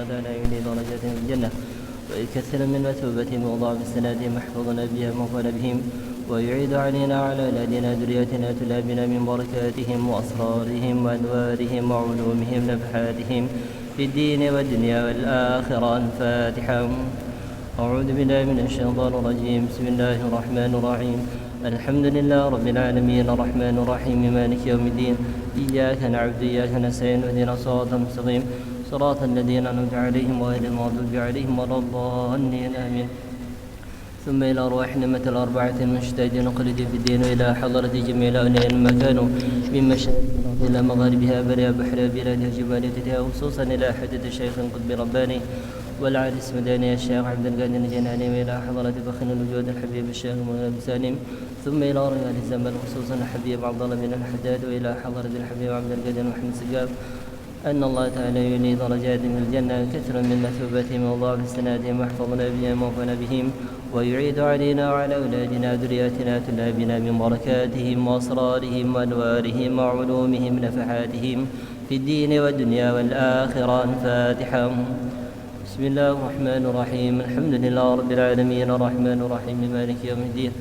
تعالى يعلي درجاتهم في الجنة ويكثر من مثوبتهم وضعف سناتهم محفوظنا بها مغفل بهم ويعيد علينا وعلى أولادنا ذريتنا تلابنا من بركاتهم وأسرارهم وأنوارهم وعلومهم نفحاتهم في الدين والدنيا والآخرة. الفاتحة. أعوذ بالله من الشيطان الرجيم. بسم الله الرحمن الرحيم. الحمد لله رب العالمين الرحمن الرحيم مالك يوم الدين إياك نعبد وإياك نستعين اهدنا الصراط المستقيم صراط الذين أنعمت عليهم غير المغضوب عليهم ولا الضالين آمين. ثم إلى أرواح نمة الأربعة المجتهدين قلد في الدين وإلى حضرة جميع الأولياء المكان من مشارق الأرض إلى مغاربها بريا بحر بلادها جبالتها وخصوصا إلى حدة الشيخ القطب رباني والعريس مداني الشيخ عبد القادر الجناني وإلى حضرة فخر الوجود الحبيب الشيخ مغرب سالم ثم إلى رجال الزمن خصوصا الحبيب عبد الله بن الحداد وإلى حضرة الحبيب عبد القادر محمد سقاف أن الله تعالى يلي درجات من الجنة كثرا من مثوبتهم وضعف سناتهم واحفظنا بهم وانفعنا بهم ويعيد علينا وعلى أولادنا ذرياتنا تلابنا من بركاتهم وأسرارهم وأنوارهم وعلومهم نفحاتهم في الدين والدنيا والآخرة. الفاتحة. بسم الله الرحمن الرحيم. الحمد لله رب العالمين الرحمن الرحيم مالك يوم الدين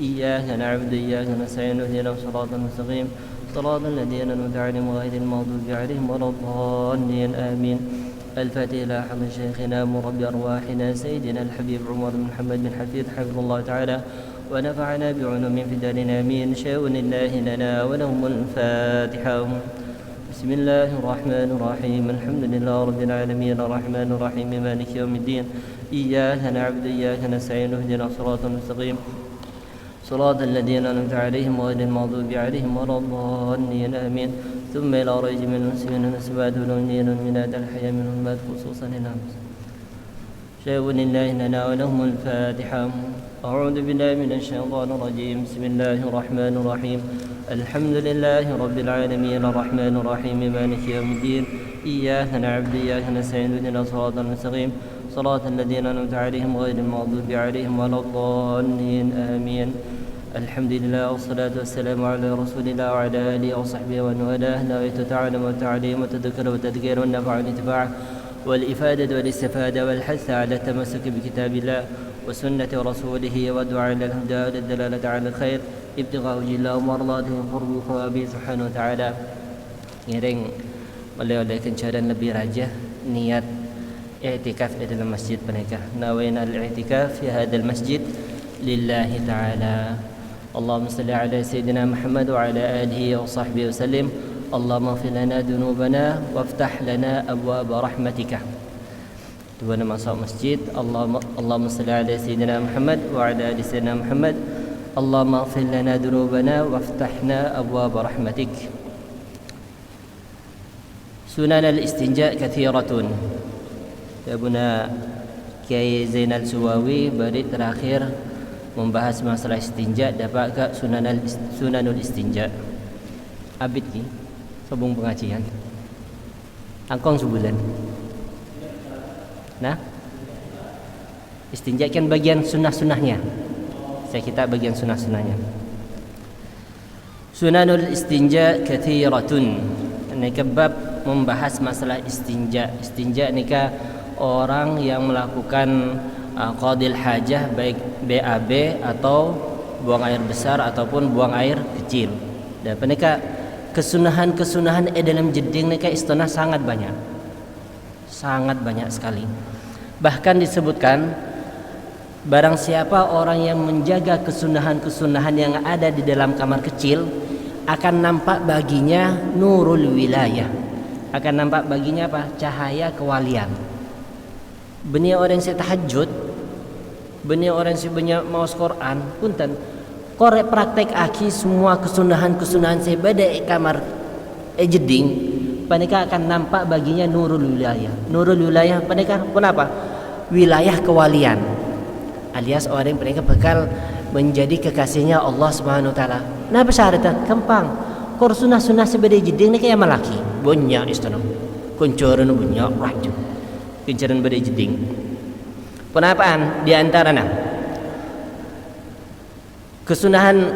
إياك نعبد وإياك نستعين اهدنا الصراط المستقيم صراط الذين أنعمت عليهم غير المغضوب عليهم ولا الضالين آمين. الفاتحة إلى حضرة شيخنا مربي أرواحنا سيدنا الحبيب عمر بن محمد بن حفيظ حفظه الله تعالى ونفعنا بعلوم في دارنا آمين. شاء الله لنا ولهم. الفاتحة. بسم الله الرحمن الرحيم. الحمد لله رب العالمين الرحمن الرحيم مالك يوم الدين إياك نعبد وإياك نستعين اهدنا الصراط المستقيم صراط الذين أنعمت عليهم غير المغضوب عليهم ولا الضالين آمين. ثم إلى رجل من المسلمين نسبات ولونين من هذا الحياة منهم مات خصوصا لنا شاء لله لنا ولهم. الفاتحة. أعوذ بالله من الشيطان الرجيم. بسم الله الرحمن الرحيم. الحمد لله رب العالمين الرحمن الرحيم مالك يوم الدين إياك نعبد وإياك نستعين اهدنا الصراط المستقيم صراط الذين أنعمت عليهم غير المغضوب عليهم ولا الضالين آمين. الحمد لله والصلاة والسلام على رسول الله وعلى آله وصحبه ومن والاه. نويت تعلم والتعليم والتذكر والتذكير والنفع والانتفاع والإفادة والاستفادة والحث على التمسك بكتاب الله وسنة رسوله والدعاء إلى الهدى والدلالة على الخير ابتغاء وجه الله ومرضاته وقرب ثوابه سبحانه وتعالى. Ngiring oleh kencaran lebih rajah niat i'tikaf di dalam masjid mereka. Nawaina al-i'tikaf fi hadzal masjid lillahi ta'ala. Allahumma salli ala sayyidina Muhammad wa ala alihi wa sahbihi wa sallim. Allahumma ighfir lana dhunubana waftah lana abwaab rahmatika. Dua nama masuk masjid. Allahumma salli ala sayyidina Muhammad wa ala ali sayyidina Muhammad. Allahumma ighfir lana dhunubana waftahna abwaab rahmatik. Sunan al-istinja kathiratun. Abuna Kiai Zainal Suwawi bari terakhir membahas masalah istinja dapat ke sunanul istinja. Abid ki sabung pengajian. Angkong sebulan. Nah. Istinja kan bagian sunnah-sunnahnya. Saya kita bagian sunnah-sunnahnya. Sunanul istinja kathiratun. Ini kebab membahas masalah istinja. Istinja nikah orang yang melakukan qadil hajah baik BAB atau buang air besar ataupun buang air kecil. Dan mereka kesunahan-kesunahan dalam jeding mereka istinah sangat banyak. Sangat banyak sekali. Bahkan disebutkan barang siapa orang yang menjaga kesunahan-kesunahan yang ada di dalam kamar kecil akan nampak baginya nurul wilayah. Akan nampak baginya apa? Cahaya kewalian. Benih orang yang tahajud, benih orang yang banyak maus Quran, punten korek praktek aki semua kesunahan-kesunahan saya pada kamar jeding, mereka akan nampak baginya nurul wilayah. Nurul wilayah mereka kenapa? Wilayah kewalian. Alias orang mereka bakal menjadi kekasihnya Allah Subhanahu wa taala. Nah, syaratnya gampang. Kor sunah-sunah sebeda jeding ni kayak malaki. Banyak istana. Kuncuran banyak raju. Kencaran beda jeding. Penapaan di antaranya kesunahan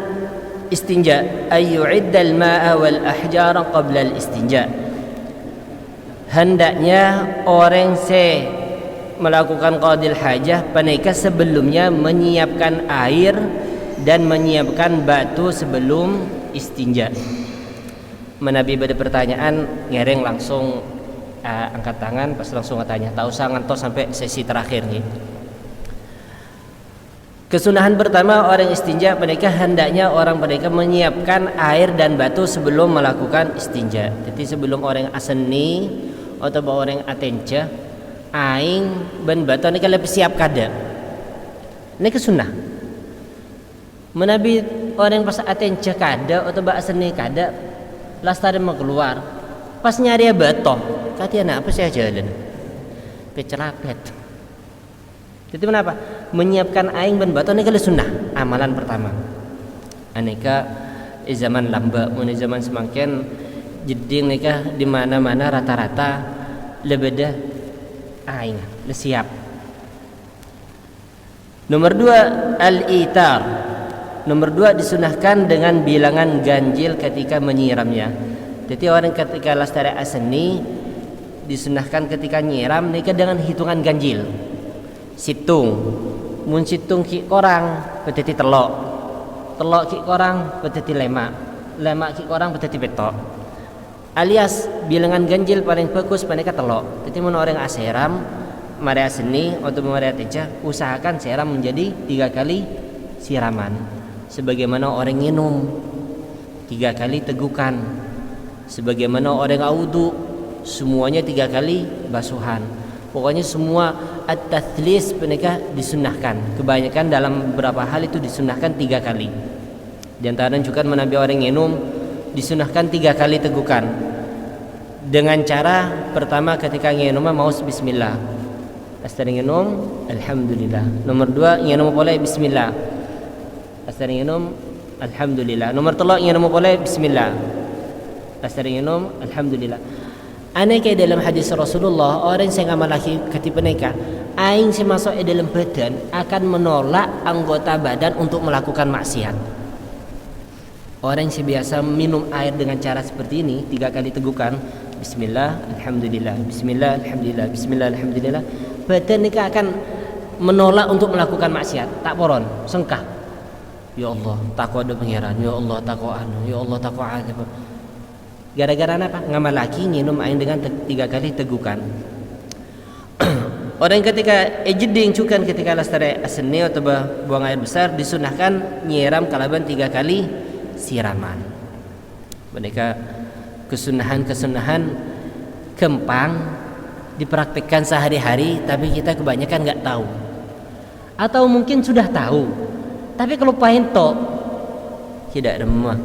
istinja ayyu'iddal ma'a wal ahjara qabla al istinja. hendaknya orang melakukan qadil hajah mereka sebelumnya menyiapkan air dan menyiapkan batu sebelum istinja. Menabi pada pertanyaan ngereng langsung angkat tangan pas langsung tanya, tak usah ngantos sampai sesi terakhir nih. Kesunahan pertama orang istinja mereka hendaknya orang mereka menyiapkan air dan batu sebelum melakukan istinja. Jadi sebelum orang aseni atau orang atenja aing ben batu ini kalau siap kada. Ini kesunah. Menabi orang pas atenja kada atau aseni kada lastare mau keluar. Pas nyari batu, katanya apa saya jalan. Pecelapet. Jadi kenapa? Menyiapkan aing ben batu ini kalau sunnah, amalan pertama. Aneka zaman lamba, mun zaman semakin jeding nikah di mana-mana rata-rata lebeda aing, le siap. Nomor 2 al-itar. Nomor 2 disunahkan dengan bilangan ganjil ketika menyiramnya. Jadi orang ketika lastare aseni disunahkan ketika nyiram nikah dengan hitungan ganjil. Situng mun situng ki korang beteti telok ki korang beteti lemak ki korang beteti betok, alias bilangan ganjil paling bagus mereka telok. Jadi mun orang aseram marea seni atau marea teja usahakan seram menjadi 3 kali siraman sebagaimana orang minum 3 kali tegukan, sebagaimana orang wudu semuanya 3 kali basuhan. Pokoknya semua at-tathlis mereka disunahkan. Kebanyakan dalam beberapa hal itu disunahkan 3 kali. Di antara juga menabi orang minum disunahkan 3 kali tegukan. Dengan cara pertama ketika minum mau bismillah. Asal minum alhamdulillah. Nomor 2 minum boleh bismillah. Asal minum alhamdulillah. Nomor 3 minum boleh bismillah. Asal minum alhamdulillah. Aneh kayak dalam hadis Rasulullah orang yang ngamal laki ketika mereka aing masuk dalam badan akan menolak anggota badan untuk melakukan maksiat. Orang yang biasa minum air dengan cara seperti ini 3 kali tegukan bismillah alhamdulillah bismillah alhamdulillah bismillah alhamdulillah, badan mereka akan menolak untuk melakukan maksiat. Tak poron sengkah ya Allah takwa ada pengiran, ya Allah takwa anu, ya Allah takwa anu. Gara-gara apa? Ngamal laki minum air dengan 3 kali tegukan. Orang ketika jeding cukan ketika lastare aseni atau buang air besar disunahkan nyiram kalaban 3 kali siraman. Mereka kesunahan kempang dipraktikkan sehari-hari tapi kita kebanyakan nggak tahu. Atau mungkin sudah tahu tapi kalau pahin tok tidak remah.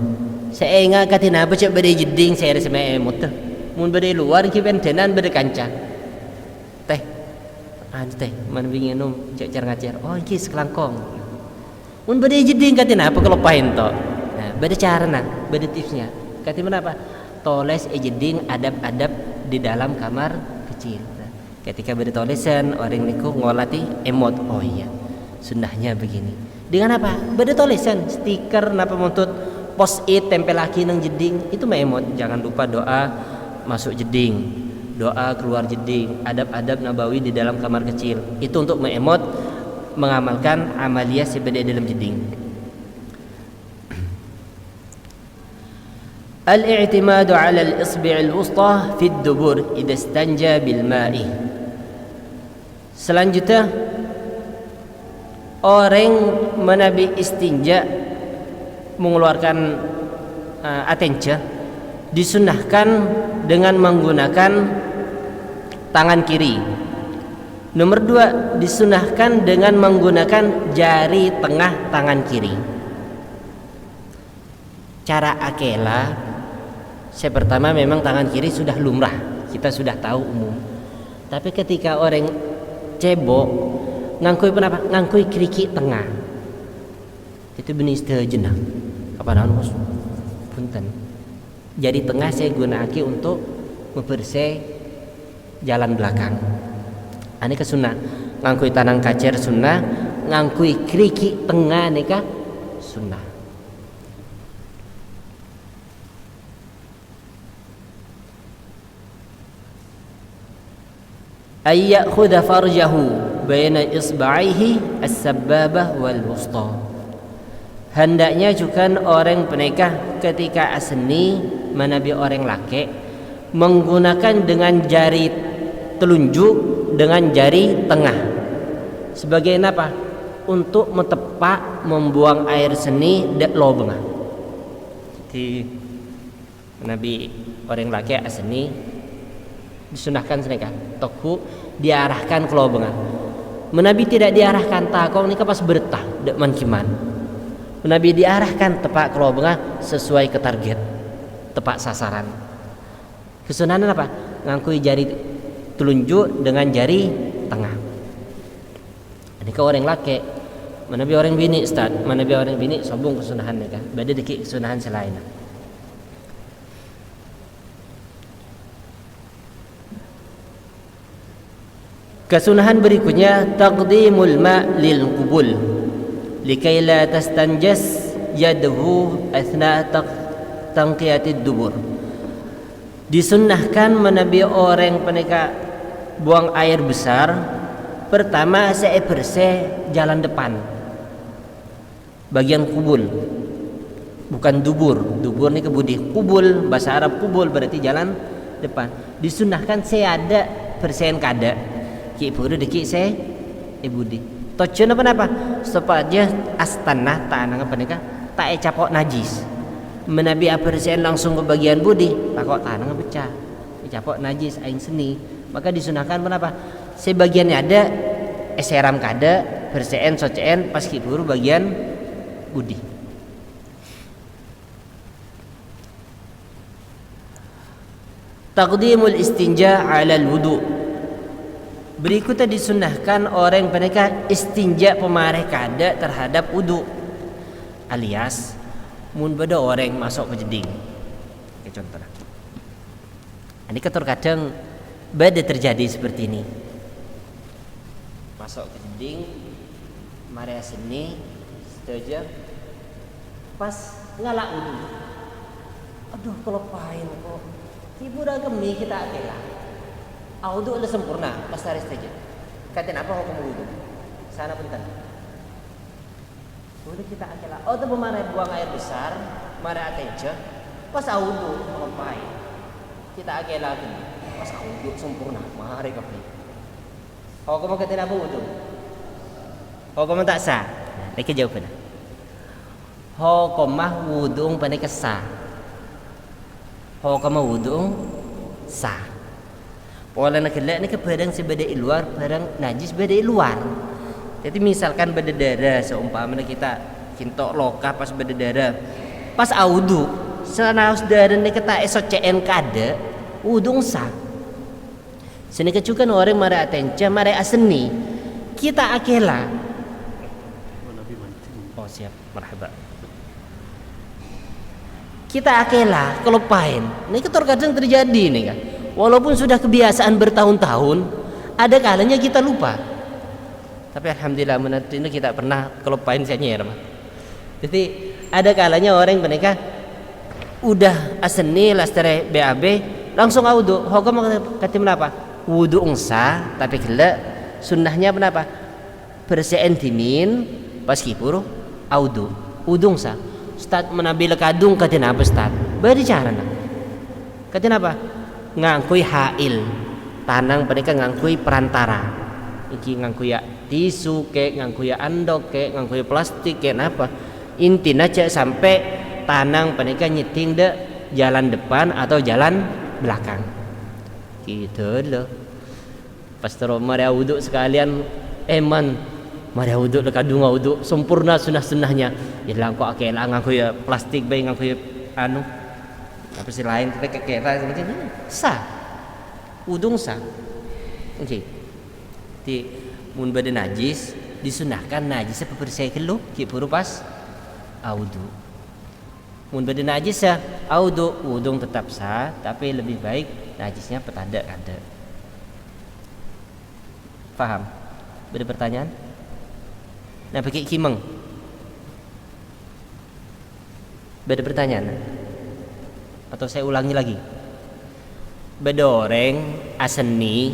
Saya ingat katina apa cak bade jeding saya rasa emot teh. Mun bade luar ki bentenan bade kanca. Teh. Teh man binginum cak car ngacer. Oh iki sekelangkong. Mun bade jeding katina apa kalau pahin to. Nah, bade carana, bade tipsnya. Katina apa? Toles jeding adab-adab di dalam kamar kecil. Ketika bade tolesan orang niku ngolati emot. Oh iya. Sunnahnya begini. Dengan apa? Bade tolesan stiker napa montut post-it tempel lagi nang jeding itu memot. Jangan lupa doa masuk jeding, doa keluar jeding, adab-adab nabawi di dalam kamar kecil. Itu untuk memot mengamalkan amalia sebagai dalam jeding. Al-i'timadu 'ala al-isbi' al-wusta fi ad-dubur idza istanja bil ma'i. Selanjutnya orang menabi istinja mengeluarkan atenja disunahkan dengan menggunakan tangan kiri. Nomor 2 disunahkan dengan menggunakan jari tengah tangan kiri. Cara akela saya pertama memang tangan kiri sudah lumrah, kita sudah tahu umum. Tapi ketika orang cebok ngangkui penapa? Ngangkui keriki tengah. Itu benih jenah. Kapan bos? Punten. Jadi tengah saya gunakan untuk membersih jalan belakang. Ini kesunah. Ngangkui tanang kacer sunnah, ngangkui keriki tengah nika sunnah. ay ya'khudha farjahu baina isba'ihi as-sabbabah wal wusta. Hendaknya juga orang penikah ketika asni manabi orang laki menggunakan dengan jari telunjuk dengan jari tengah sebagai apa? Untuk metepak membuang air seni dak lobeng. Jadi Nabi orang laki asni disunahkan senika toku diarahkan ke lobengan. Menabi tidak diarahkan takong ni pas bertah dak mankiman. Menabi diarahkan tepak ke lobengan sesuai ke target, tepak sasaran. Kesunahan apa? Ngangkui jari telunjuk dengan jari tengah. Ini ke orang laki, menabi orang bini ustaz, menabi orang bini sobong kesunahan mereka. Beda dikit kesunahan selain. Kesunahan berikutnya taqdimul ma' lil qubul likai la tastanjas yadhu athna tanqiyatid dubur. Disunnahkan menabi orang penika buang air besar pertama bersih jalan depan bagian kubul, bukan dubur. Dubur ni kebudi, kubul bahasa Arab kubul berarti jalan depan. Disunnahkan ada persen kada ki puru deki se ibudi tocun apa supaya astanah tanang apa nikah tak capok najis menabi persen langsung ke bagian budi takok tanang pecah capok najis aing seni, maka disunahkan kenapa sebagiannya ada eseram kada persen socen pas ki puru bagian budi. Taqdimul istinja 'ala al-wudu. Berikutnya disunahkan orang penikah istinja pemareh kada terhadap wudu, alias mun beda orang masuk ke jeding. Oke, contoh. Ini kadang beda terjadi seperti ini. Masuk ke jeding, mari seni, setuju. Pas ngalak wudu. Aduh, kalau pahin kok. Ibu dah gemi kita akhilah. Wudu udah sempurna pas taris saja. Katen apa hukum wudu? Sana punten. Wudu kita akhilah. Oh, tu pemana buang air besar, mara atenja. Pas wudu ngapain? Kita akhilah gini. Pas wudu sempurna, mari kapi. Hukum katen apa wudu? Hukum tak sah. Lagi jawapan. Hukum mah wudu pandai kesah. Hukum wudu sah. Pola nak kelak ni kepadang sebeda luar, padang najis beda luar. Jadi misalkan beda darah seumpama kita kintok loka pas beda darah, pas wudu, senaus darah ni kata esok CN kada, wudu sah. Sini kecukan orang mara atenca, mara aseni, kita akela. Oh siap, marhaba. Kita akela kelupain. Ini terkadang terjadi nih kan. Walaupun sudah kebiasaan bertahun-tahun, ada kalanya kita lupa. Tapi alhamdulillah menantu ini kita pernah kelupain saya nyer. Jadi ada kalanya orang menikah udah aseni lastere BAB langsung wudu. Hukum katim apa? Wudu sah, tapi kelak sunnahnya kenapa? Persen timin pas kipur wudu. Wudu sah. Ustaz menabil kadung katin apa Ustaz? Beri cara nak. Katin apa? Ngangkui hail tanang mereka ngangkui perantara iki ngangkui ya tisu ke ngangkui ya andok ke ngangkui plastik ke apa intinya cek sampai tanang mereka nyeting de jalan depan atau jalan belakang gitu loh. Pas terus mari wudu sekalian eman mari wudu lekadung wudu sempurna sunnah-sunnahnya hilang kok akela ngangkui ya plastik bae ngangkui anu tapi si lain kita kekera sebenarnya sah wudu sah. Oke. Di mun badan najis disunahkan najisnya bersih kelu ki puru pas wudu. Mun badan najis ya wudu tetap sah tapi lebih baik najisnya petada kada. Faham? Ada pertanyaan? Nah pakai kimeng. Ada pertanyaan? Atau saya ulangi lagi. Bedoreng aseni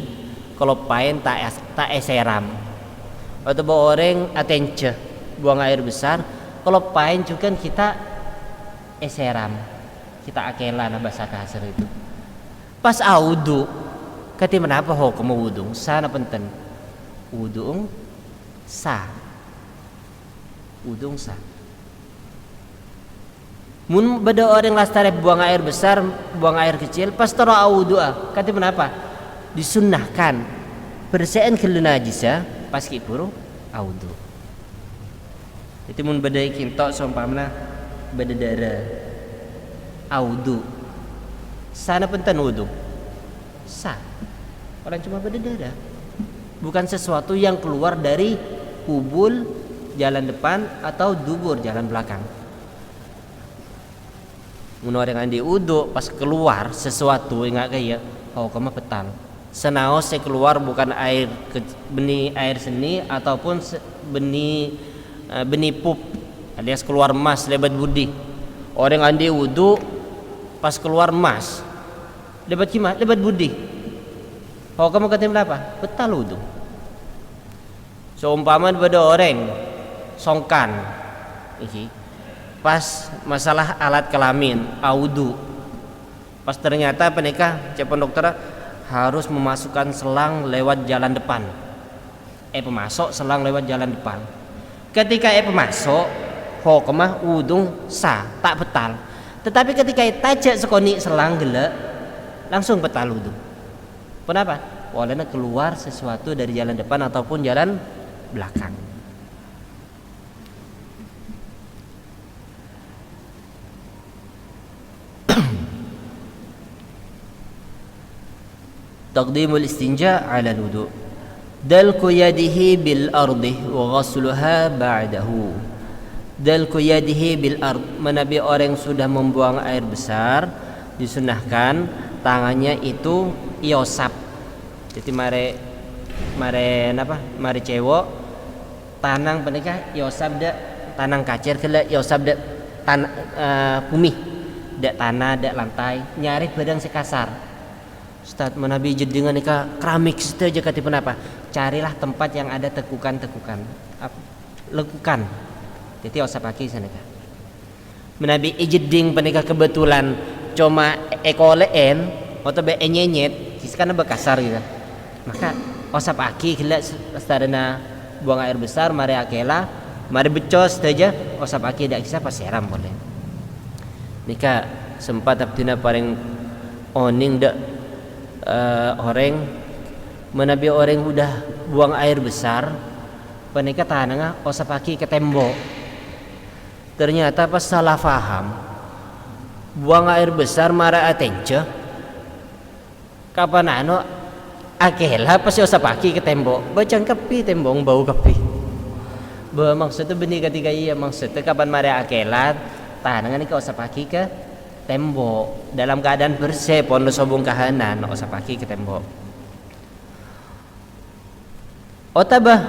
kalau pain tak eseram. Atau orang atence buang air besar, kalau pain juga kita eseram, kita akela na bahasa kasar itu. Pas audu, kati menapa ho kamu wudung sana penten wudung sa mun beda orang lastare buang air besar buang air kecil pas taro audu kati menapa disunnahkan bersihin kelu najisa pas kipuru audu. Itu mun beda kinto sompamna beda darah audu sana penten wudu sah orang cuma beda darah, bukan sesuatu yang keluar dari kubul jalan depan atau dubur jalan belakang. Mun orang andi wudu pas keluar sesuatu enggak kayak kama petal senaos keluar bukan air benih air seni ataupun benih pup alias keluar emas lebat budi. Orang andi wudu pas keluar emas lebat kima lebat budi. Kamu katim apa? Betal wudu. Seumpama pada orang songkan iki pas masalah alat kelamin audu pas ternyata penikah cepon dokter harus memasukkan selang lewat jalan depan pemasok selang lewat jalan depan. Ketika pemasok kemah wudung sah tak betal, tetapi ketika tajak sekoni selang gelek langsung betal wudu. Kenapa? Walana keluar sesuatu dari jalan depan ataupun jalan belakang. Taqdimul istinja 'ala al-wudu. Dalku yadihi bil ardi wa ghasluha ba'dahu. Dalku yadihi bil ard, menabi orang sudah membuang air besar disunahkan tangannya itu iosap. Jadi mare cewek tanang penikah iosap dak tanang kacer kela iosap dak bumi dak tanah dak lantai nyari badang sekasar. Ustaz menabi jedingan nika keramik saja kati penapa? Carilah tempat yang ada tekukan-tekukan. Lekukan. Jadi osap kaki sana ka. Menabi jeding penikah kebetulan cuma ekoleen atau be nyenyet, siskana bekasar gitu. Maka osap aki gila starana buang air besar mari akela, mari becos saja osap aki dak kisah pas seram boleh. Nika sempat abdina paling oning dak orang menabi orang udah buang air besar penika tananga osap aki ke tembok. Ternyata pas salah faham buang air besar mara atence kapan akela pas osap aki ke tembok bacang kepi tembong bau kepi maksudnya benih ketika iya maksudnya kapan mara akela tanangan ini ke osap aki ke tembok dalam keadaan bersih pon sobong kahanan osap aki ke tembok. Otabah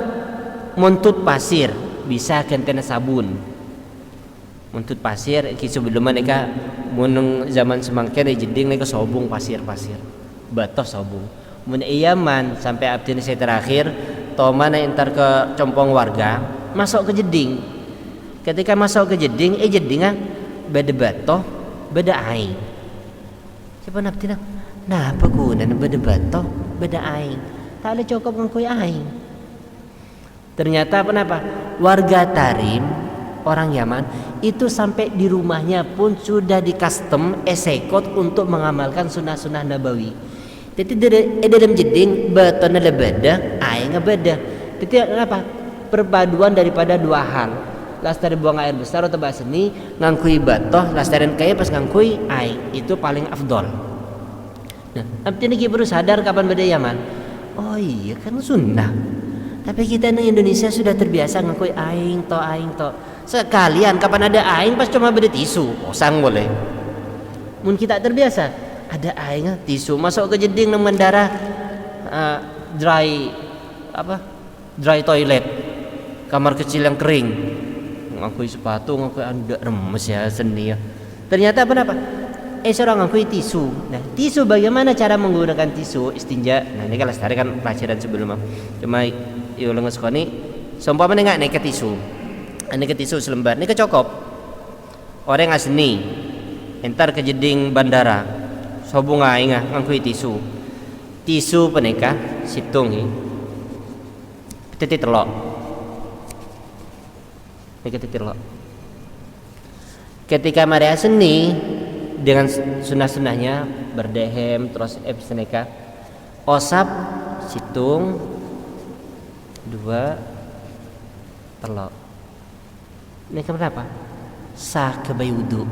muntut pasir bisa kentena sabun. Muntut pasir kisu sebelum mereka munung zaman semangkin jeding mereka sobong pasir batos sobong. Mun iyaman sampai abdin saya terakhir toma na entar ke compong warga masuk ke jeding. Ketika masuk ke jeding jedingan beda batoh beda aing. Siapa naftina? Nah, apa guna beda batoh beda aing? Tak ada cukup ngakui aing. Ternyata kenapa? Warga Tarim, orang Yaman itu sampai di rumahnya pun sudah di custom esekot untuk mengamalkan sunnah-sunnah nabawi. Jadi dalam jeding batona lebeda, aing beda. Jadi kenapa? Perpaduan daripada dua hal. Lastari buang air besar atau bahasa ini ngangkui batoh, lastarin kaya pas ngangkui aing itu paling afdol. Nah, abdi ini baru sadar kapan beda Yaman. Oh iya kan sunnah. Tapi kita di Indonesia sudah terbiasa ngakui aing to. Sekalian kapan ada aing pas cuma beda tisu, osang boleh. Mun kita terbiasa ada aing tisu masuk ke jeding nang mendara dry toilet, kamar kecil yang kering. Ngakui sepatu, ngakui anda remes ya seni ya. Ternyata apa? seorang ngakui tisu. Nah, tisu bagaimana cara menggunakan tisu istinja? Nah, ini kan lestari kan pelajaran sebelum. Cuma yo lengas koni seumpama enggak nek tisu. Ane ke tisu selembar, ini kecokop. Orang asni entar ke jeding bandara. Sobunga inga ngakui tisu. Tisu peneka situng hi. Titi telok. Ini titi telok. Ketika mari asni dengan sunah-sunahnya berdehem terus seneka osap situng dua telok. Ini kenapa? Sah kebai wudu.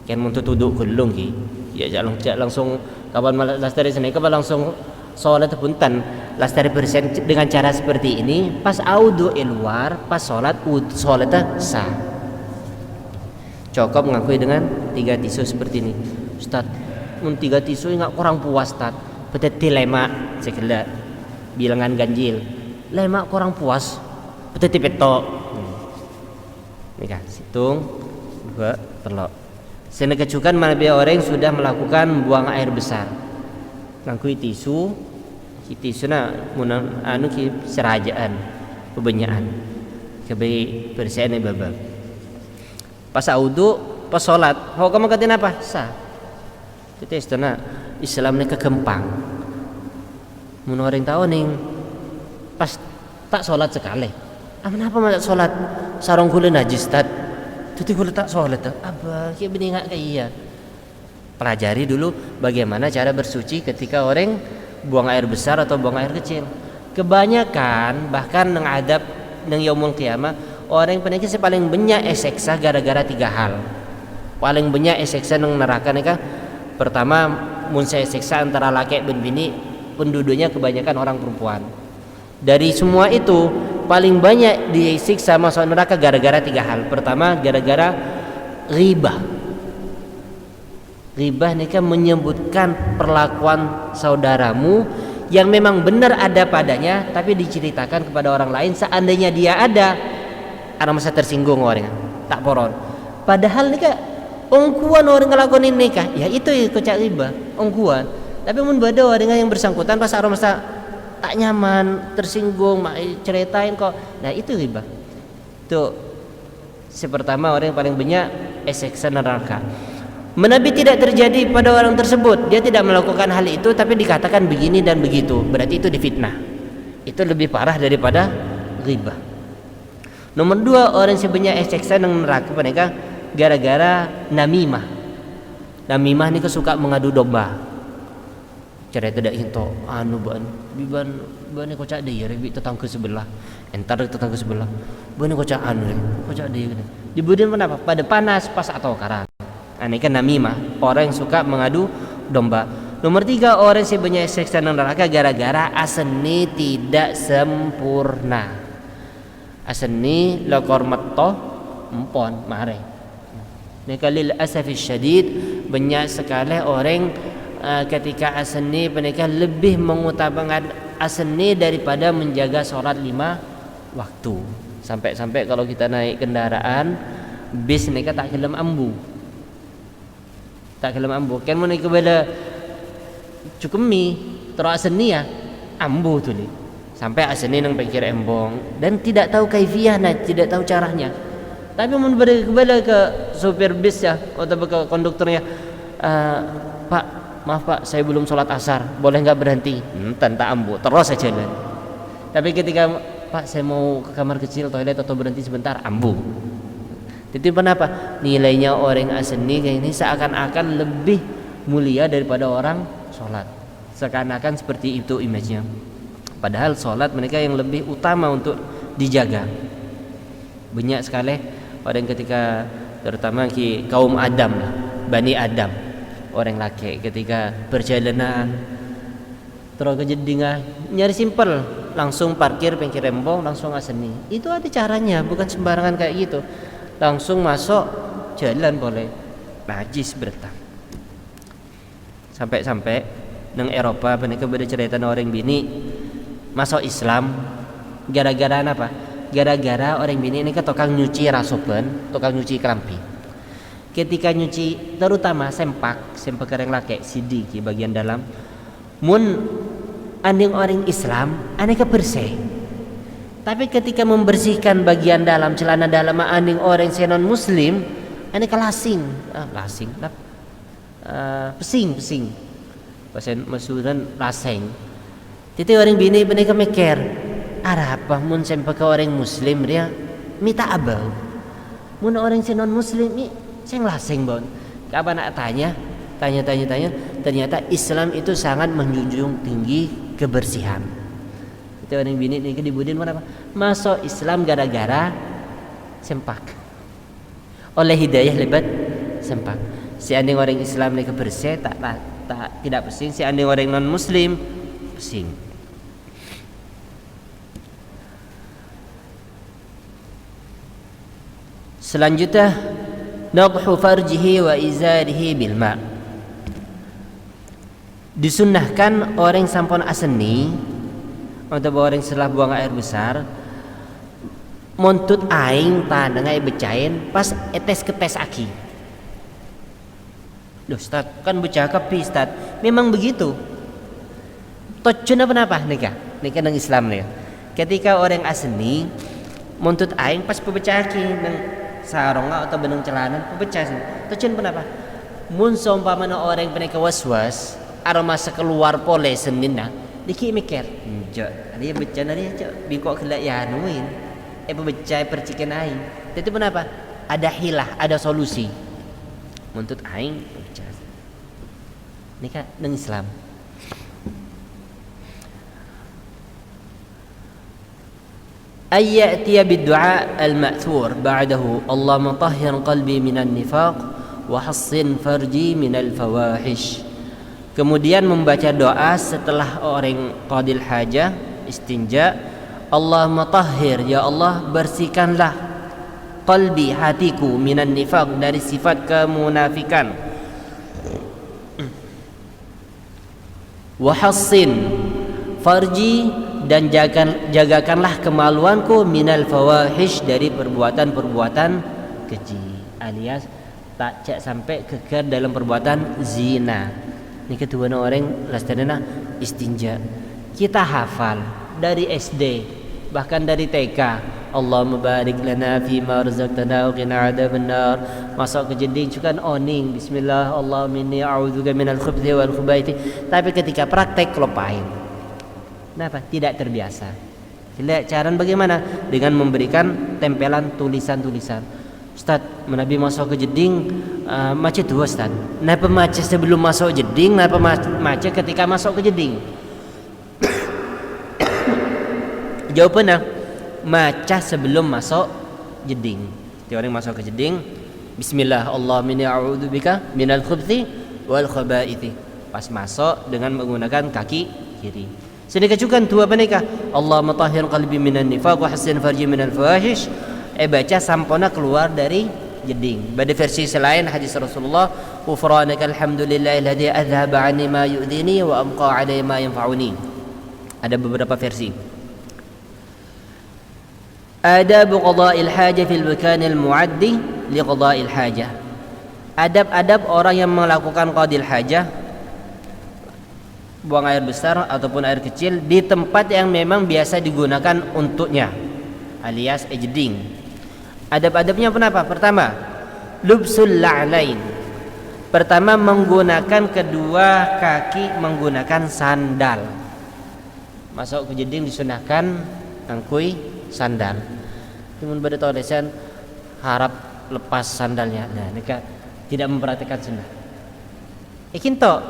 Kan muntut wudu kulung ki. Ya jangan langsung kapan lastari seneka langsung sholat punten lastari persen dengan cara seperti ini pas audu luar pas sholat sholatnya sah. Cukup mengakui dengan 3 tisu seperti ini. Ustaz, 3 tisu enggak kurang puas, Ustaz. Peteti lemak segala bilangan ganjil. Lemak kurang puas. Peteti petok. Ini kan situng 2 telok. Sene kecukan mana orang sudah melakukan buang air besar. Ngakui tisu, si tisu na munang anu ki serajaan, pebenyaan. Kebai persen babak. Pas audu, pas sholat, kamu katain apa? Sah. Itu istana Islam ni kekempang. Mun orang tahu nih, pas tak sholat sekali. Kenapa tak sholat? Sarong kulit najis tad. Tuti kulit tak sholat tak? Apa? Kayak benih nggak kayak iya. Pelajari dulu bagaimana cara bersuci ketika orang buang air besar atau buang air kecil. Kebanyakan bahkan nang adab nang yaumul qiyamah orang penyakit paling banyak eseksa gara-gara 3 hal. Paling banyak eseksa nang neraka nih. Pertama, mun saya seksa antara laki dan bini, penduduknya kebanyakan orang perempuan. Dari semua itu, paling banyak disiksa masuk neraka gara-gara 3 hal. Pertama, gara-gara ghibah. Ghibah nih kan menyebutkan perlakuan saudaramu yang memang benar ada padanya, tapi diceritakan kepada orang lain seandainya dia ada. Ada masa tersinggung orang tak poron. Padahal nikah ongkuan orang ngelakonin nikah, ya itu kocak riba ongkuan. Tapi mun bada orang yang bersangkutan pas ada masa tak nyaman, tersinggung, ceritain kok. Nah itu riba. Itu pertama orang yang paling banyak eseksa neraka. Menabi tidak terjadi pada orang tersebut, dia tidak melakukan hal itu, tapi dikatakan begini dan begitu. Berarti itu difitnah. Itu lebih parah daripada riba. Nomor 2, orang sebenarnya eseksa nang neraka mereka gara-gara namimah. Namimah ni suka mengadu domba. Cara tidak hinto anu ban ni kocak dia rebi tetangga sebelah. Entar tetangga sebelah. Ban ni kocak anu kocak dia gini. Dibudin kenapa? Pada panas pas atau karat. Ini kan namimah, orang yang suka mengadu domba. Nomor 3, orang sebenarnya eseksa nang neraka gara-gara aseni tidak sempurna. Aseni lakor matto empon mare. Nekalil asafis syadid banyak sekali orang ketika aseni mereka lebih mengutamakan aseni daripada menjaga sholat 5 waktu. Sampai-sampai kalau kita naik kendaraan bis mereka tak kelem ambu. Tak kelem ambu. Kan mau naik kepada cukemi terus aseni ya ambu tu ni. Sampai aseni nang pikir embong dan tidak tahu kaifiah, tidak tahu caranya. Tapi mun kembali ke sopir bis ya atau ke konduktornya, Pak, maaf Pak, saya belum sholat asar, boleh nggak berhenti? Tak ambu, terus saja jalan. Tapi ketika Pak, saya mau ke kamar kecil, toilet atau berhenti sebentar, ambu. Itu kenapa? Nilainya orang aseni kayak ini seakan-akan lebih mulia daripada orang sholat. Seakan-akan seperti itu image-nya. Padahal sholat mereka yang lebih utama untuk dijaga. Banyak sekali orang ketika terutama kaum Adam lah, Bani Adam, orang laki ketika perjalanan terus ke jedingah nyari simpel, langsung parkir pinggir rembong, langsung aseni. Itu ada caranya, bukan sembarangan kayak gitu. Langsung masuk jalan boleh, najis bertang. Sampai-sampai nang Eropa mereka beda cerita orang bini masuk Islam gara-gara apa? Gara-gara orang bini ini kan tukang nyuci rasopen, tukang nyuci kerampi. ketika nyuci terutama sempak orang laki sidi di bagian dalam mun anding orang Islam aneka bersih. Tapi ketika membersihkan bagian dalam celana dalam anding orang non muslim aneka pesing pasen masudan laseng. Titi orang bini mereka mikir ada apa mun sempak orang muslim dia minta abau. Mun orang non muslim ni sing laseng bon. Kapan nak tanya, ternyata Islam itu sangat menjunjung tinggi kebersihan. Itu orang bini ni dibudin mana apa? Masuk Islam gara-gara sempak. Oleh hidayah lebat sempak. Si anding orang Islam ni bersih tidak pesing, si anding orang non muslim pesing. Selanjutnya nadhu farjihi wa izarihi bil ma. Disunnahkan orang sampun aseni atau orang setelah buang air besar montut aing tanang air becain pas etes ketes aki. Loh Ustaz, kan bercakap Ustaz. Memang begitu. Tocun apa nikah nang Islam nih. Ketika orang aseni montut aing pas pebecaki nang sarong atau benang celana pecah. Tocun kenapa? Mun seumpamana orang peneka waswas aroma sekeluar pole seninna diki mikir jo dia becah dia cok bingkok kelak ya anuin pebecah percikan aing. Itu kenapa? Ada hilah, ada solusi. Muntut aing pecah. Nikah nang Islam. Ayyatiya bid-du'a al-ma'thur ba'dahu Allahumma tahhir qalbi minan nifaq wa hassin farji minal fawahish. Kemudian membaca doa setelah orang qadil hajah istinja, Allahumma tahhir, ya Allah bersihkanlah qalbi hatiku minan nifaq dari sifat kemunafikan, wa hassin farji dan jagakanlah kemaluanku minal fawahish dari perbuatan-perbuatan keji, alias tak cak sampai kekar dalam perbuatan zina. Ini kedua orang lastana istinja. Kita hafal dari SD bahkan dari TK. Allahumma barik lana fi ma razaqtana wa qina adzabannar. Masuk ke jeding juga oning bismillah Allahumma inni a'udzubika minal khubuthi wal khaba'ith. Tapi ketika praktek lupain. Kenapa? Tidak terbiasa. Tidak, cara bagaimana? Dengan memberikan tempelan tulisan-tulisan. Ustaz, Nabi masuk ke jeding macet dua Ustaz. Napa macet sebelum masuk jeding, napa macet ketika masuk ke jeding? Jawabannya macet sebelum masuk jeding. Setiap orang masuk ke jeding, bismillah Allahumma inni a'udzubika minal khubuthi wal khaba'ith. Pas masuk dengan menggunakan kaki kiri. Sedekah juga dua panika. Allahumma tahhir qalbi minan nifaq wa hassin farji minal fawahish. Baca sampona keluar dari jeding. Pada versi selain hadis Rasulullah, "Ghufranaka alhamdulillahilladzi adhhaba 'anni ma yu'dhini wa amqa 'alayya ma yanfa'uni." Ada beberapa versi. Adab qada'il hajah fil makanil mu'addi li qada'il hajah. Adab-adab orang yang melakukan qadil hajah, buang air besar ataupun air kecil di tempat yang memang biasa digunakan untuknya, alias jeding. Adab-adabnya apa? Pertama, lubsul la'lain. Pertama, menggunakan kedua kaki menggunakan sandal. Masuk ke jeding disunahkan angkui sandal. Timun pada tolesan harap lepas sandalnya. Nah, mereka tidak memperhatikan sunnah. Kinto,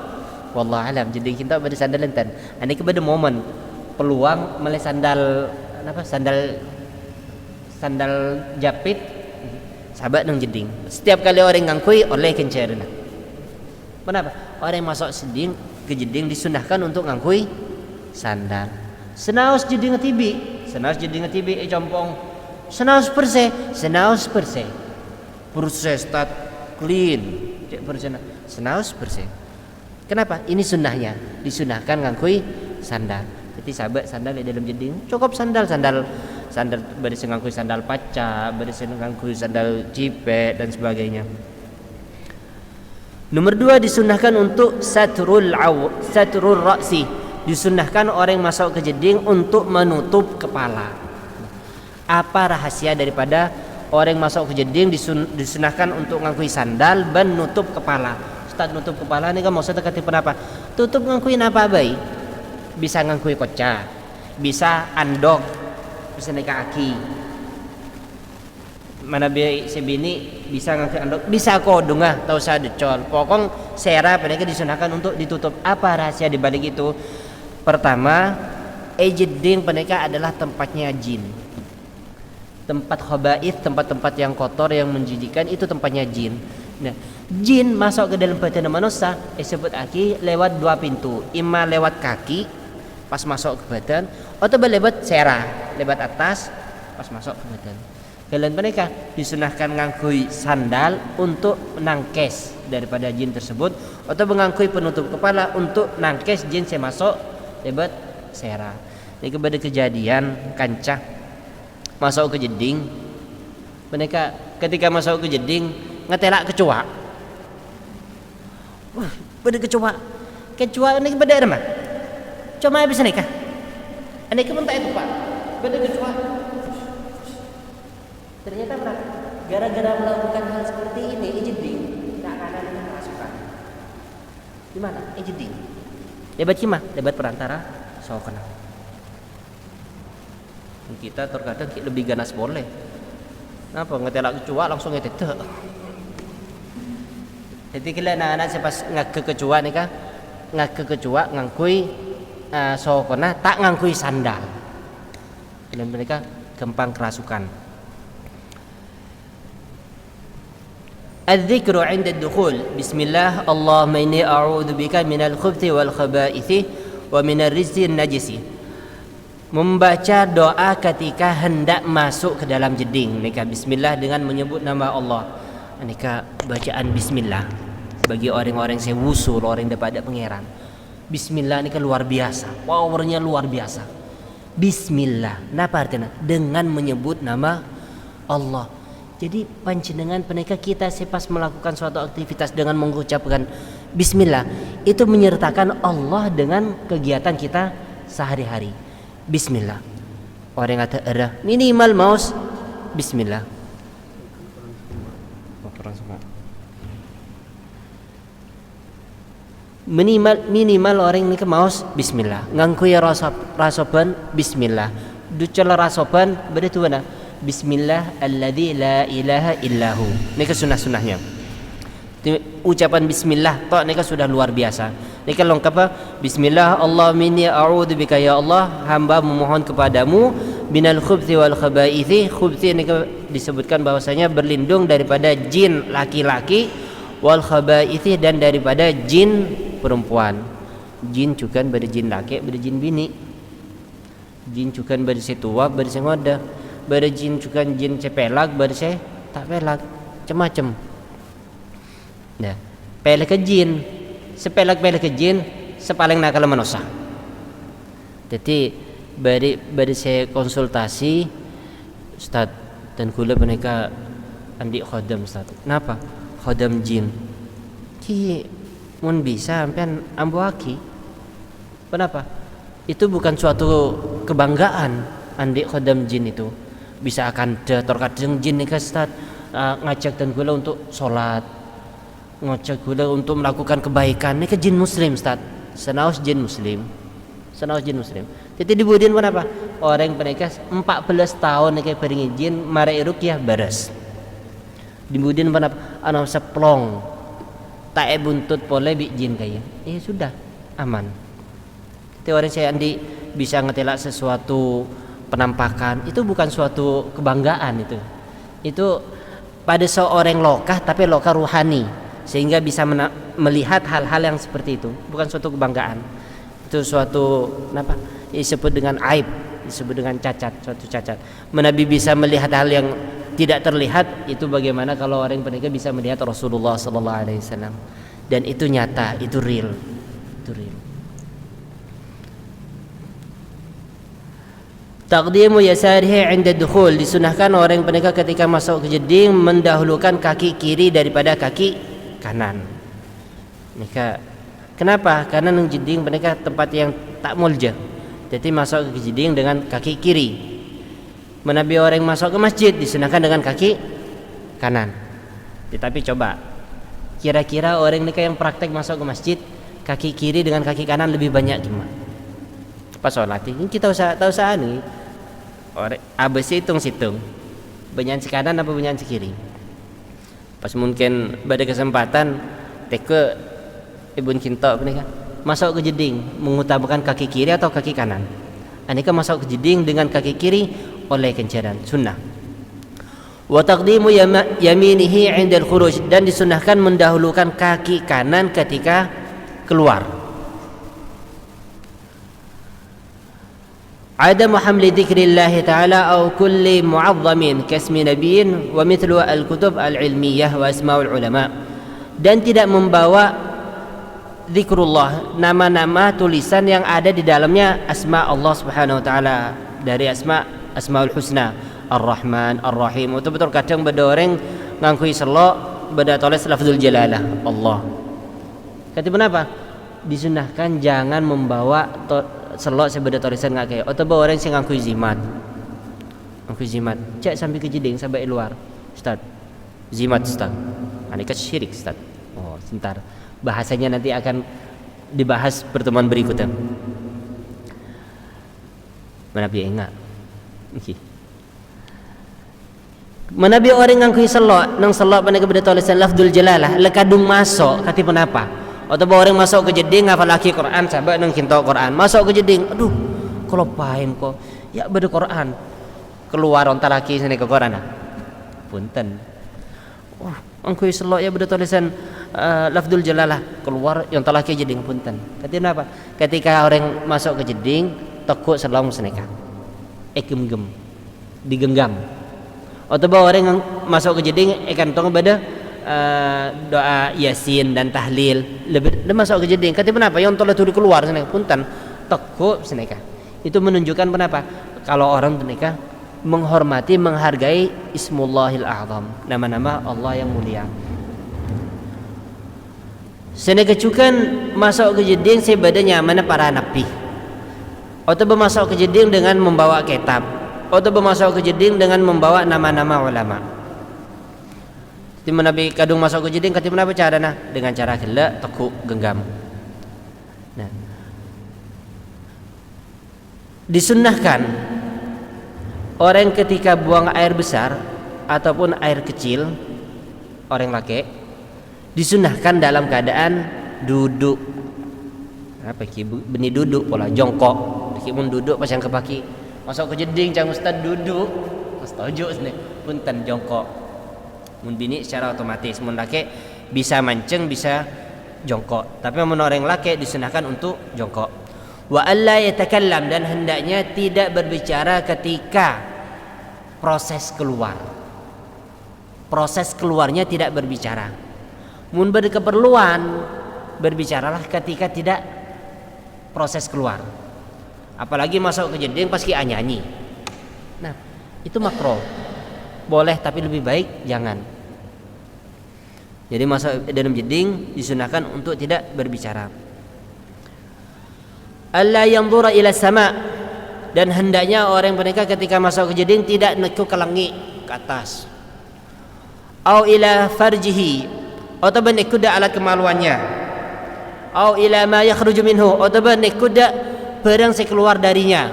wallah alam jeding kinto pada sandal enten. Ini kepada momen peluang meleh sandal sandal japit sahabat nang jeding. Setiap kali orang ngangkui oleh kencerna. Kenapa? Orang yang masuk jeding ke jeding disunahkan untuk ngangkui sandal. Senaus jeding tibi compong. Senaus perse. Proses tat clean. Cek persena. Senaus perse. Kenapa? Ini sunnahnya. Disunahkan ngangkui sandal. Jadi sahabat sandal di dalam jeding cukup sandal berisi ngangkui sandal paca, berisi ngangkui sandal cipek dan sebagainya. Nomor 2, disunahkan untuk satrul ra'si. Disunahkan orang masuk ke jeding untuk menutup kepala. Apa rahasia daripada orang masuk ke jeding disunahkan untuk ngangkui sandal dan nutup kepala? Ustaz, nutup kepala ini kan maksudnya kata kenapa? Tutup ngangkuin apa baik? Bisa ngangkui kocak, bisa andok, bisa naik kaki. Mana biar sebini bisa ngangkui andok, bisa kodungah, tahu saya decol. Pokok sera mereka disunahkan untuk ditutup. Apa rahasia di balik itu? Pertama, jeding mereka adalah tempatnya jin. Tempat khaba'ith, tempat-tempat yang kotor yang menjijikan itu tempatnya jin. Nah, jin masuk ke dalam badan manusia disebut aki lewat 2 pintu. Ima lewat kaki pas masuk ke badan, atau lewat sera, lewat atas pas masuk ke badan. Kalian mereka disunahkan ngangkui sandal untuk nangkes daripada jin tersebut, atau mengangkui penutup kepala untuk nangkes jin yang masuk lewat sera. Ini kepada kejadian kancah masuk ke jeding, mereka ketika masuk ke jeding ngetelak kecoa. Wah, pada kecoa ini pada ada mah. Cuma habis nikah. Ini pun tak itu Pak. Pada kecoa. Ternyata berapa? Gara-gara melakukan hal seperti ini, jeding tak akan ada kerasukan. Di mana? Jeding. Lebat cima, lebat perantara sokana. Kita terkadang lebih ganas boleh. Kenapa ngetelak kecoa langsung ngetetek? Jadi kalian anak-anak sepas ngake kecoa nih kah? Ngake kecoa ngangkui sokona tak ngangkui sandal. Dan mereka gampang kerasukan. الذكر عند الدخول بسم الله اللهم إني أعوذ بك من الخبث والخبائث ومن الرجس النجس. Membaca doa ketika hendak masuk ke dalam jeding. Nika bismillah dengan menyebut nama Allah. Nika bacaan bismillah bagi orang-orang yang wusul, orang dapat ada pangeran. Bismillah nika luar biasa. Powernya luar biasa. Bismillah. Napa artinya? Dengan menyebut nama Allah. Jadi panjenengan peneka kita sepas melakukan suatu aktivitas dengan mengucapkan bismillah, itu menyertakan Allah dengan kegiatan kita sehari-hari. Bismillah. Orang kata ada minimal maus bismillah. Minimal orang ini ke maus bismillah. Ngangkuya rasoban bismillah. Ducala rasoban begitu mana? Bismillah alladzi la ilaha illahu. Ini sunah-sunahnya. Ucapan bismillah tok ini sudah luar biasa. Ini lengkap apa? Bismillah Allahumma inni a'udzu bika ya Allah, hamba memohon kepadamu minal khubthi wal khabaithi. Khubthi ini disebutkan bahwasanya berlindung daripada jin laki-laki, wal khabaithi dan daripada jin perempuan. Jin juga pada jin laki, pada jin bini. Jin juga pada setua, pada sengoda. Pada jin juga jin cepelak, pada se tak pelak, macam-macam. Nah, pelak ke jin, sepelak ke jin, sepaling nakal manusia. Jadi bari saya konsultasi Ustaz dan kula mereka andi khodam Ustaz. Kenapa? Khodam jin. Ki mun bisa sampean ambuaki. Kenapa? Itu bukan suatu kebanggaan andi khodam jin itu. Bisa akan terkadang jin nih Ustaz ngajak dan kula untuk sholat, ngajak kula untuk melakukan kebaikan. Ini ke jin muslim Ustaz. Senaus jin muslim. Jadi dibudin kenapa? Orang pernikahan 14 tahun nih peringi jin mare rukyah beres. Dibudin kenapa? Anak seplong. Tak buntut pole bi jin kaya. Sudah aman. Jadi orang saya andi bisa ngetelak sesuatu penampakan itu bukan suatu kebanggaan itu pada seorang lokah tapi lokah ruhani sehingga bisa melihat hal-hal yang seperti itu, bukan suatu kebanggaan, itu suatu apa disebut dengan aib, disebut dengan cacat, suatu cacat. Nabi bisa melihat hal yang tidak terlihat, itu bagaimana kalau orang pernikahan bisa melihat Rasulullah SAW, dan itu nyata, itu real. Taqdimu yasarihi 'inda dukhul, disunahkan orang pernikahan ketika masuk ke jeding mendahulukan kaki kiri daripada kaki kanan. Mereka kenapa? Karena nang jeding mereka tempat yang tak mulja. Jadi masuk ke jeding dengan kaki kiri. Menabi orang masuk ke masjid disunahkan dengan kaki kanan. Tetapi coba kira-kira orang mereka yang praktek masuk ke masjid kaki kiri dengan kaki kanan lebih banyak gimana? Pas sholat ini kita tahu nih. Orang abis hitung banyak si kanan apa banyak si kiri. Pas mungkin pada kesempatan teke ibun kinto mereka masuk ke jeding mengutamakan kaki kiri atau kaki kanan. Aneka masuk ke jeding dengan kaki kiri oleh kencaran sunnah. Wa taqdimu yaminihi 'inda al-khuruj, dan disunahkan mendahulukan kaki kanan ketika keluar. Adam hamli dzikrillah ta'ala aw kulli mu'azzamin kasmi nabiyyin wa mithlu al-kutub al-ilmiyah wa asmaul ulama, dan tidak membawa zikrullah, nama-nama tulisan yang ada di dalamnya asma Allah Subhanahu wa taala, dari asmaul husna, Ar-Rahman, Ar-Rahim. Betul-betul kadang beda orang ngangkui selok beda tulis lafzul jalalah Allah. Kata kenapa? Disunahkan jangan membawa selok sebeda tulisan ngak kayak atau orang sing ngangkui zimat. Ngangkui zimat. Cek sampai ke jeding sampai luar. Ustaz. Zimat Ustaz. Ini kan syirik Ustaz. Oh, sebentar. Bahasanya nanti akan dibahas pertemuan berikutnya. Mana piye enggak? Okay. Menabi orang ngangkui selok nang selok pada kepada tulisan lafzul jalalah lekadung masuk kati penapa atau orang masuk ke jeding ngafal laki Quran sahabat nang kinto Quran masuk ke jeding aduh kalau pahin kok ya beda Quran keluar onta laki sini ke Quran punten ngangkui selok ya beda tulisan lafzul jalalah keluar yang talaki jeding punten kati penapa ketika orang masuk ke jeding tekuk selong seneka gem digenggam atau orang yang masuk ke jeding tong pada doa yasin dan tahlil lebih masuk ke jeding kata kenapa yang tolak tuli keluar sana punten tekuk seneka itu menunjukkan kenapa kalau orang menikah menghormati menghargai ismullahil a'zam, nama-nama Allah yang mulia. Seneka cukan masuk ke jeding sebadanya mana para nabi atau masuk ke jeding dengan membawa kitab atau masuk ke jeding dengan membawa nama-nama ulama. Timana Nabi kadung masuk ke jeding katimana apa carana? Dengan cara gelak tekuk genggam. Nah, disunnahkan orang ketika buang air besar ataupun air kecil, orang laki disunnahkan dalam keadaan duduk. Apa ki beni duduk pola jongkok. Kimun duduk pas yang kepaki masuk ke jeding cang ustaz duduk setuju sini punten jongkok mun bini secara otomatis mun laki bisa mancing bisa jongkok tapi mun orang laki disunahkan untuk jongkok. Wa alla yatakallam, dan hendaknya tidak berbicara ketika proses keluarnya tidak berbicara. Mun berkeperluan berbicaralah ketika tidak proses keluar. Apalagi masuk ke jeding pas ki nyanyi. Nah, itu makruh. Boleh tapi lebih baik jangan. Jadi masuk dalam jeding disunahkan untuk tidak berbicara. Alla yanzura ila sama, dan hendaknya orang menikah ketika masuk ke jeding tidak nekuk ke langit ke atas. Au ila farjihi, atau nekuk da alat kemaluannya. Au ila ma yakhruju minhu, atau nekuk da barang saya keluar darinya.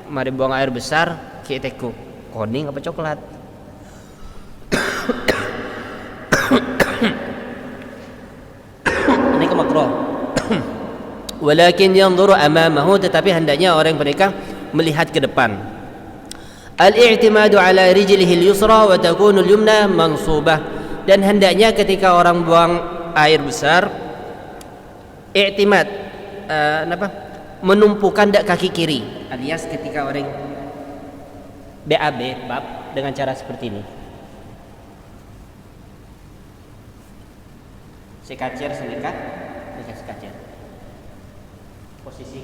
Mari buang air besar kita teku kuning apa coklat. Ini kemakruh. Walakin yanzuru amamahu, tetapi hendaknya orang menikah melihat ke depan. Al-i'timadu ala rijlihi al-yusra wa takunu al-yumna mansubah, dan hendaknya ketika orang buang air besar i'timad menumpukan kaki kiri, alias ketika orang bab dengan cara seperti ini. Sekacer selekat, sekacer. Posisi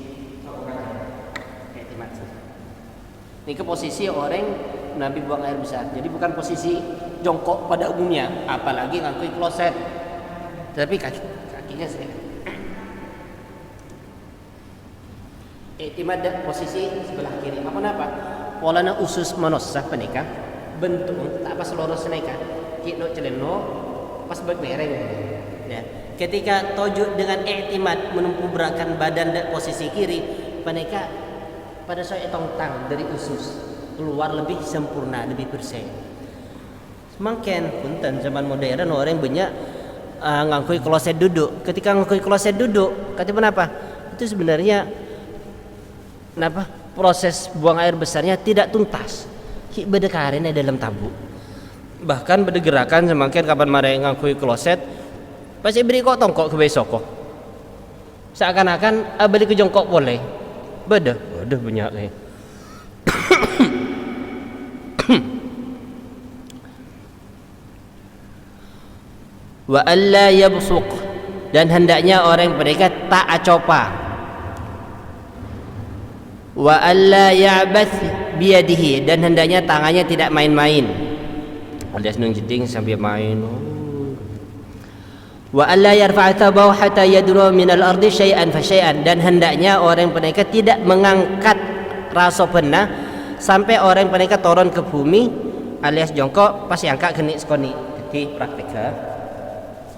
ini ke posisi orang Nabi buang air besar. Jadi bukan posisi jongkok pada umumnya, apalagi ngakui kloset. Tapi kaki kakinya saya. Iktimad posisi sebelah kiri. Apa napa? Polana usus manusia penikah bentuk tak pas lurus nekat. Kidok celeno pas bermereng. Ya. Ketika tojuk dengan iktimad menumpu gerakan badan dan posisi kiri, penikah pada saat tongtang dari usus keluar lebih sempurna, lebih bersih. Semakin punten zaman modern orang banyak ngakui kloset duduk. Ketika ngakui kloset duduk, kata kenapa? Itu sebenarnya kenapa? Proses buang air besarnya tidak tuntas. Ki bedekarinnya dalam tabu. Bahkan berdegerakan semakin kapan mare ngakui kloset, pasti beri kok tongkok ke besok kok. Seakan-akan beli ke jongkok boleh. Beda banyak nih. Wa alla yabsuq, dan hendaknya orang mereka tak acopa. Wa alla ya'bath biyadihi, dan hendaknya tangannya tidak main-main. Alias nung jeding sambil main. Wa alla yarfa'a thabahu hatta yadru minal ardi syai'an fa syai'an, dan hendaknya orang mereka tidak mengangkat rasa pena sampai orang mereka turun ke bumi alias jongkok pas angkat kenik skoni. Jadi praktika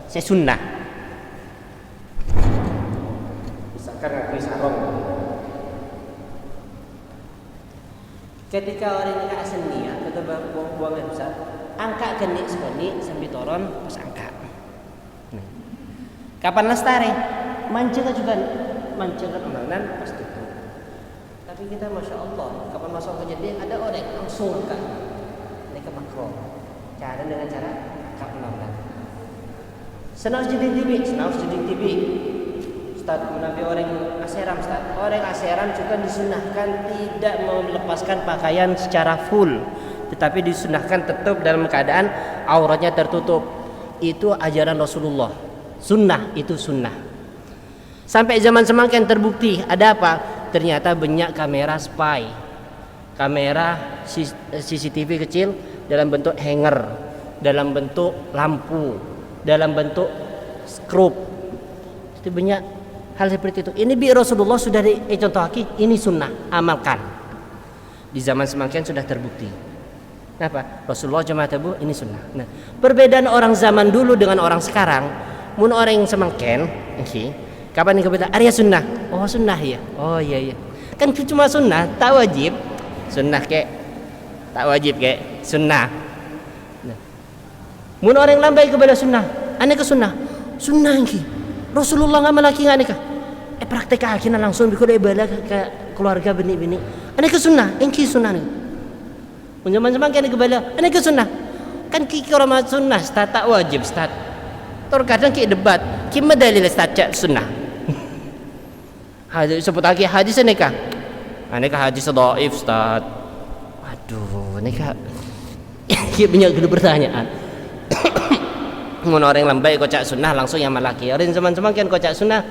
saya sunnah. Misalkan ngakui sarung. Ketika orang ini asli ya, kita buang air besar, angkat kenik skoni sambil turun pas angkat. Kapan lestari? Mancing juga amanan pas tutup. Tapi kita masya Allah, kapan masuk kejadian ada orang langsung angkat. Ini ke makro. Cara dengan cara angkat amanan. Senang jadi TV. Ustaz, menabi orang aseram Ustaz. Orang aseram juga disunahkan tidak melepaskan pakaian secara full, tetapi disunahkan tetap dalam keadaan auratnya tertutup. Itu ajaran Rasulullah. Sunnah itu sunnah. Sampai zaman semakin terbukti ada apa? Ternyata banyak kamera spy, kamera CCTV kecil dalam bentuk hanger, dalam bentuk lampu, dalam bentuk skrup. Itu banyak hal seperti itu. Ini bi Rasulullah sudah dicontohkan, ini sunnah, amalkan. Di zaman semakin sudah terbukti. Kenapa? Rasulullah cuma tahu ini sunnah. Nah, perbedaan orang zaman dulu dengan orang sekarang. Mun orang yang semakin, kapan yang berbeda? Arya sunnah. Oh sunnah ya. Oh iya. Kan cuma sunnah, tak wajib. Sunnah kek, tak wajib kek. Sunnah. Nah. Mun orang lambai kepada sunnah, ane ke sunnah. Sunnah ini. Rasulullah nggak melaki nggak nikah. Praktek akhirnya langsung bikul ibadah ke keluarga bini. Ane ke sunnah, engki sunnah nih. Mun zaman semakin kepada, ane ke sunnah. Kan kiki orang sunnah, tak wajib, stat. Terkadang kita debat, kita dalil saja sunnah. Hadis sebut lagi hadis nikah. Nikah hadis dhaif Ustaz. Waduh, nikah. Kita banyak gede pertanyaan. Mun orang lambai kocak sunnah langsung yang malaki. Orang zaman semakin kocak sunnah,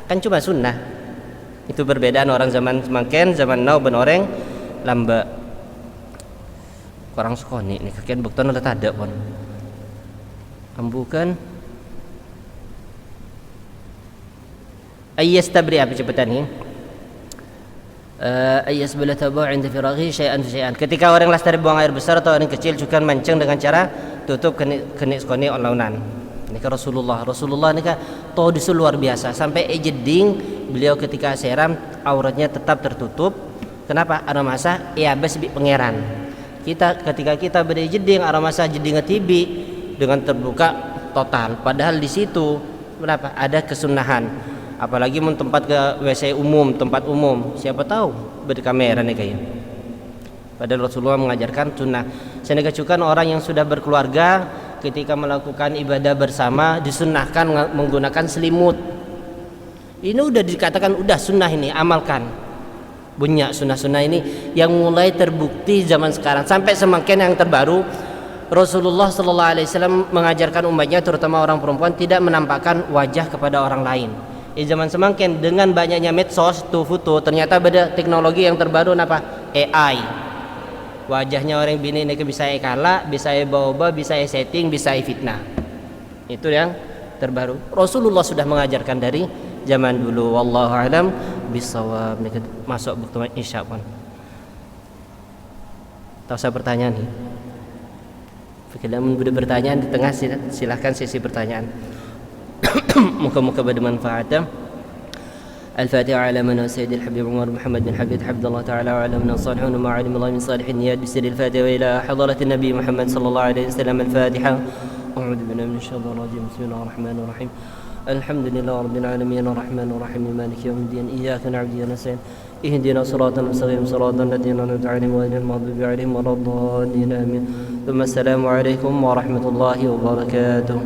kan cuma sunnah. Itu perbedaan orang zaman semakin, zaman now ben orang lamba. Kurang sekoni nih kakian bukton udah ada pun. Ambukan ayyastabri apa cepetan ni ayyasbala tabu' inda firaghi syai'an syai'an. Ketika orang lestari buang air besar atau orang kecil juga mancing dengan cara tutup kenik skoni launan. Ini kan Rasulullah ini kan todusul luar biasa sampai jeding beliau ketika seram auratnya tetap tertutup. Kenapa? Ada masa bes bi pangeran. Ketika kita berjeding ada masa jeding ngetibi dengan terbuka total, padahal di situ berapa ada kesunahan, apalagi mun tempat ke WC umum, tempat umum, siapa tahu berkamera nih kayak. Padahal Rasulullah mengajarkan sunnah. Saya juga orang yang sudah berkeluarga ketika melakukan ibadah bersama disunnahkan menggunakan selimut. Ini udah dikatakan udah sunnah ini, amalkan. Banyak sunnah-sunnah ini yang mulai terbukti zaman sekarang sampai semakin yang terbaru. Rasulullah sallallahu alaihi wasallam mengajarkan umatnya terutama orang perempuan tidak menampakkan wajah kepada orang lain. Di zaman semakin dengan banyaknya medsos tuh foto ternyata beda teknologi yang terbaru apa? AI. Wajahnya orang bini ini bisa kalah, bisa bawa, bisa setting, bisa fitnah. Itu yang terbaru. Rasulullah sudah mengajarkan dari zaman dulu. Wallahu alam bisawab. Masuk waktu Isya pun. Tak usah pertanyaan nih. Bila ada pertanyaan di tengah, silahkan sesi pertanyaan. Muka-muka bermanfaat. الفاتحة على من سيد الحبيب عمر محمد بن حبيب حمد الله تعالى وعلى من الصالحون وما علم الله من صالح النيات بسر الفاتحة وإلى حضرة النبي محمد صلى الله عليه وسلم. الفاتحة. أعوذ بالله من الشيطان الرجيم. بسم الله الرحمن الرحيم. الحمد لله رب العالمين الرحمن الرحيم مالك يوم الدين إياك نعبد وإياك نستعين اهدنا صراط المستقيم صراط الذين أنعمت عليهم غير المغضوب عليهم ولا الضالين آمين. ثم السلام عليكم ورحمة الله وبركاته.